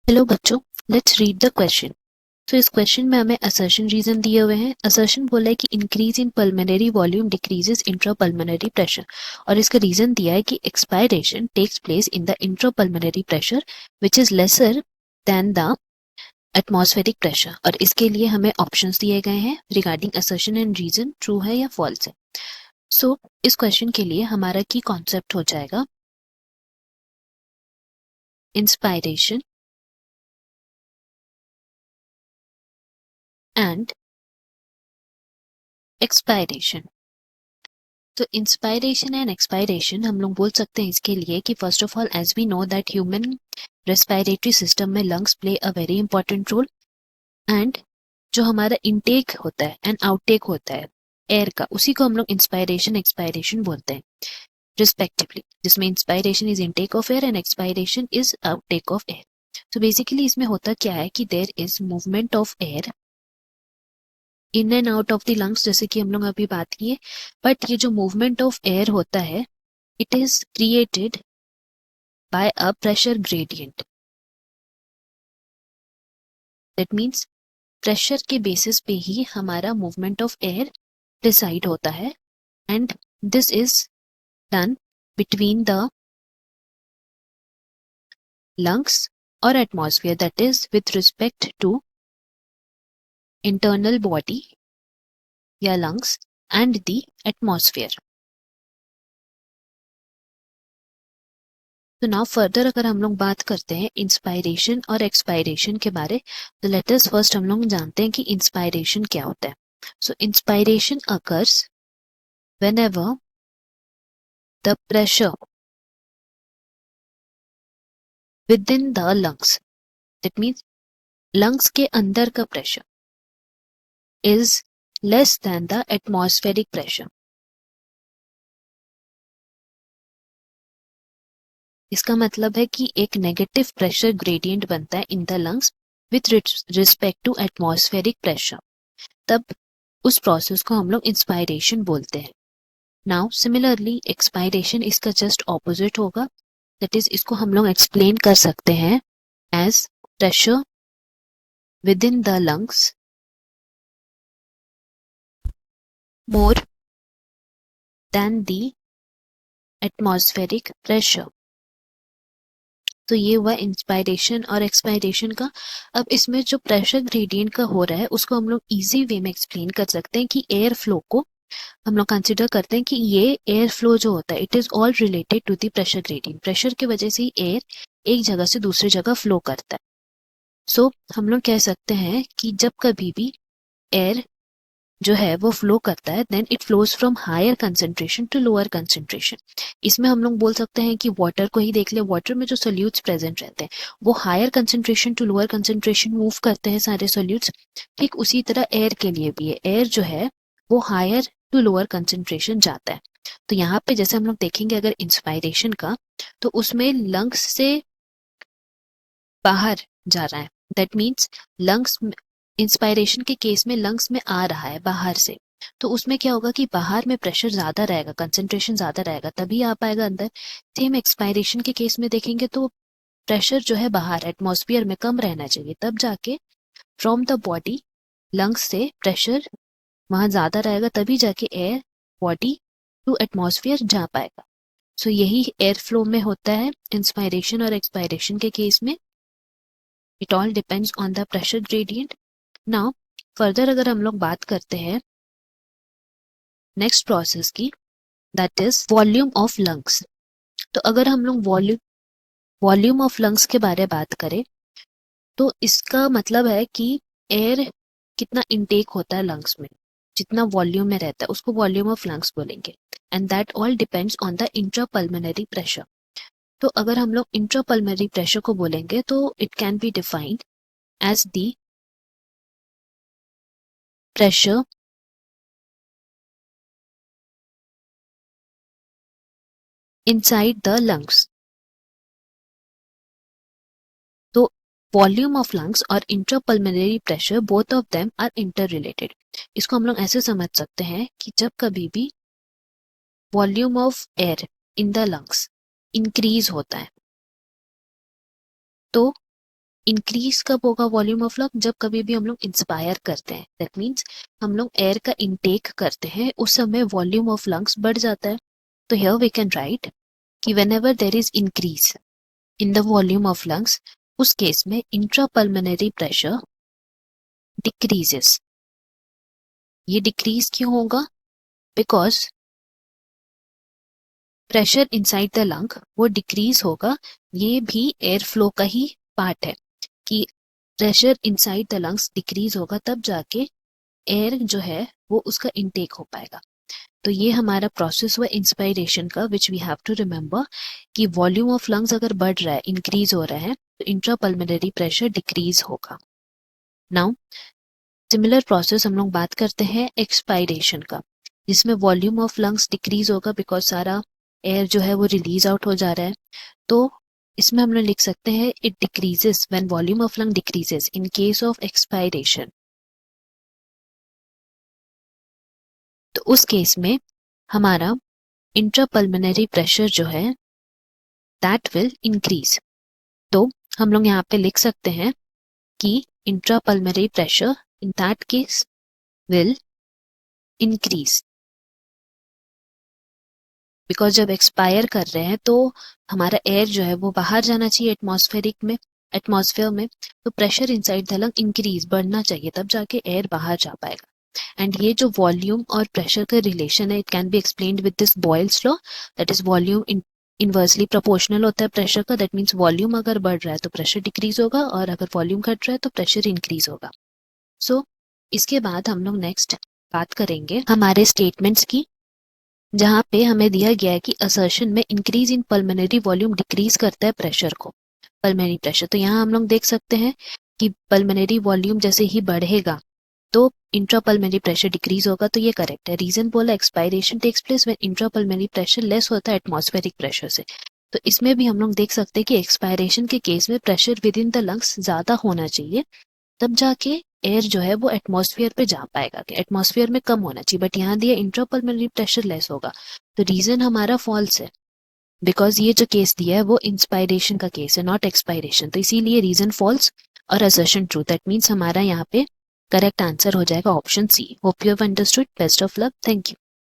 Hello बच्चों, let's read the question. तो इस क्वेश्चन में हमें असर्शन रीजन दिए हुए हैं। असर्शन बोला है कि increase in pulmonary volume decreases intrapulmonary pressure, और इसका रीजन दिया है कि expiration takes place in the intrapulmonary pressure which is lesser than the atmospheric pressure. और इसके लिए हमें ऑप्शंस दिए गए हैं regarding assertion and reason, true है या फॉल्स है। सो इस क्वेश्चन के लिए हमारा की कॉन्सेप्ट हो जाएगा इंस्पायरेशन एंड एक्सपायरेशन। तो इंस्पायरेशन एंड एक्सपायरेशन हम लोग बोल सकते हैं इसके लिए कि first of all as we know that human respiratory system में lungs play a very important role, and जो हमारा इनटेक होता है एंड आउटटेक होता है एयर का, उसी को हम लोग इंस्पायरेशन एक्सपायरेशन बोलते हैं रिस्पेक्टिवली, जिसमें inspiration is intake of air and expiration is outtake of air. तो बेसिकली इसमें होता क्या है कि there is movement of air in and out of the lungs, जैसे कि हम लोग अभी बात किए। बट ये जो मूवमेंट ऑफ एयर होता है it is created by a pressure gradient. That means pressure के बेसिस पे ही हमारा मूवमेंट ऑफ एयर डिसाइड होता है, and this is done between the lungs और atmosphere, that is with respect to internal body या लंग्स एंड द एटमॉस्फेयर। तो now further अगर हम लोग बात करते हैं इंस्पायरेशन और एक्सपायरेशन के बारे, तो लेट अस फर्स्ट हम लोग जानते हैं कि इंस्पायरेशन क्या होता है। So inspiration occurs whenever the pressure within the lungs, that means lungs के अंदर का pressure is less than the atmospheric pressure। इसका मतलब है कि एक नेगेटिव प्रेशर ग्रेडियंट बनता है in the lungs with respect to atmospheric pressure, तब उस प्रोसेस को हम लोग इंस्पायरेशन बोलते हैं। नाउ सिमिलरली एक्सपायरेशन इसका जस्ट ऑपोजिट होगा, दैट इज इसको हम लोग एक्सप्लेन कर सकते हैं as pressure within the the लंग्स more than the atmospheric pressure। तो ये हुआ इंस्पायरेशन और एक्सपायरेशन का। अब इसमें जो प्रेशर ग्रेडियंट का हो रहा है उसको हम लोग इजी वे में एक्सप्लेन कर सकते हैं कि एयर फ्लो को हम लोग कंसिडर करते हैं कि ये एयर फ्लो जो होता है it is all related to the pressure gradient. Pressure की वजह से ही एयर एक जगह से दूसरी जगह फ्लो करता है। सो हम लोग कह सकते हैं कि जब कभी भी एयर जो है वो फ्लो करता है then it flows from higher concentration to lower concentration. इसमें हम लोग बोल सकते हैं कि वाटर को ही देख ले, वाटर में जो सोल्यूट्स प्रेजेंट रहते हैं वो higher concentration to lower concentration move करते हैं सारे सोल्यूट्स। ठीक उसी तरह एयर के लिए भी है, एयर जो है वो हायर टू लोअर कंसेंट्रेशन जाता है। तो यहाँ पे जैसे हम लोग देखेंगे अगर इंस्पायरेशन का, तो उसमें लंग्स से बाहर जा रहा है, दैट मीन्स लंग्स इंस्पायरेशन के केस में लंग्स में आ रहा है बाहर से, तो उसमें क्या होगा कि बाहर में प्रेशर ज्यादा रहेगा, कंसेंट्रेशन ज्यादा रहेगा, तभी आ पाएगा अंदर। सेम एक्सपायरेशन के केस में देखेंगे तो प्रेशर जो है बाहर एटमॉस्फेयर में कम रहना चाहिए, तब जाके फ्रॉम द बॉडी लंग्स से प्रेशर वहां ज्यादा रहेगा, तभी जाके एयर बॉडी टू एटमॉस्फेयर जा पाएगा। सो यही एयर फ्लो में होता है इंस्पायरेशन और एक्सपायरेशन के केस में। It all depends on the pressure gradient. Now further अगर हम लोग बात करते हैं नेक्स्ट प्रोसेस की, that is volume of lungs. तो अगर हम लोग वॉल्यूम ऑफ लंग्स के बारे में बात करें तो इसका मतलब है कि एयर कितना इनटेक होता है लंग्स में, जितना वॉल्यूम में रहता है उसको वॉल्यूम ऑफ लंग्स बोलेंगे, and that all depends on the intrapulmonary pressure. तो अगर हम लोग इंट्रापल्मोनरी प्रेशर को बोलेंगे तो it can be defined as the pressure inside the lungs। तो वॉल्यूम ऑफ लंग्स और intrapulmonary pressure both of them are interrelated. इसको हम लोग ऐसे समझ सकते हैं कि जब कभी भी volume of air in the lungs increase होता है तो इंक्रीज कब होगा वॉल्यूम ऑफ लंग? जब कभी भी हम लोग इंस्पायर करते हैं, दैट मीन्स हम लोग एयर का इनटेक करते हैं, उस समय वॉल्यूम ऑफ लंग्स बढ़ जाता है। तो हियर वी कैन राइट कि whenever there is increase in the volume of lungs, उस केस में इंट्रापल्मोनरी प्रेशर डिक्रीजेस। ये डिक्रीज क्यों होगा? Because pressure inside the lung वो डिक्रीज होगा। ये भी एयर फ्लो का ही पार्ट है कि pressure inside the lungs decrease होगा, तब जाके एयर जो है वो उसका इनटेक हो पाएगा। तो ये हमारा प्रोसेस हुआ इंस्पायरेशन का, which we have to remember कि वॉल्यूम ऑफ लंग्स अगर बढ़ रहा है, इंक्रीज हो रहा है, तो इंट्रापल्मोनरी प्रेशर डिक्रीज होगा। नाउ सिमिलर प्रोसेस हम लोग बात करते हैं एक्सपायरेशन का, जिसमें वॉल्यूम ऑफ लंग्स डिक्रीज होगा बिकॉज सारा एयर जो है वो रिलीज आउट हो जा रहा है। तो इसमें हम लोग लिख सकते हैं it decreases when volume of lung decreases in case of expiration. तो उस केस में हमारा इंट्रापल्मोनरी प्रेशर जो है दैट विल इंक्रीज। तो हम लोग यहाँ पे लिख सकते हैं कि intrapulmonary pressure in that case will increase, because जब एक्सपायर कर रहे हैं तो हमारा एयर जो है वो बाहर जाना चाहिए एटमॉस्फेयर में, तो pressure inside the lung increase बढ़ना चाहिए, तब जाके एयर बाहर जा पाएगा। एंड ये जो वॉल्यूम और प्रेशर का रिलेशन है, it can be explained with this Boyle's law, that is volume inversely proportional होता है प्रेशर का। दैट मीन्स वॉल्यूम अगर बढ़ रहा है तो प्रेशर डिक्रीज होगा, और अगर वॉल्यूम घट रहा है तो प्रेशर इंक्रीज होगा। सो इसके बाद हम लोग नेक्स्ट बात करेंगे हमारे स्टेटमेंट्स की, जहां पे हमें दिया गया है कि असर्शन में increase in pulmonary volume decrease करता है प्रेशर को, पल्मोनरी प्रेशर। तो यहाँ हम लोग देख सकते हैं कि पल्मोनरी वॉल्यूम जैसे ही बढ़ेगा तो इंट्रापल्मोनरी प्रेशर डिक्रीज होगा, तो ये करेक्ट है। रीजन बोला expiration takes place when intrapulmonary pressure less होता है एटमॉस्फेरिक प्रेशर से। तो इसमें भी हम लोग देख सकते हैं कि एक्सपायरेशन के केस में pressure within the the lungs ज्यादा होना चाहिए, तब जाके एयर जो है वो एटमॉस्फेयर पे जा पाएगा, कि एटमॉस्फेयर में कम होना चाहिए, बट यहाँ दिया इंट्रापल्मोनरी प्रेशर लेस होगा। तो रीजन हमारा फॉल्स है, बिकॉज ये जो केस दिया है वो इंस्पायरेशन का केस है, नॉट एक्सपायरेशन। तो इसीलिए रीजन फॉल्स और असर्शन ट्रू। दैट मीन्स हमारा यहाँ पे करेक्ट आंसर हो जाएगा option C. Hope you have understood. Best of luck. Thank you.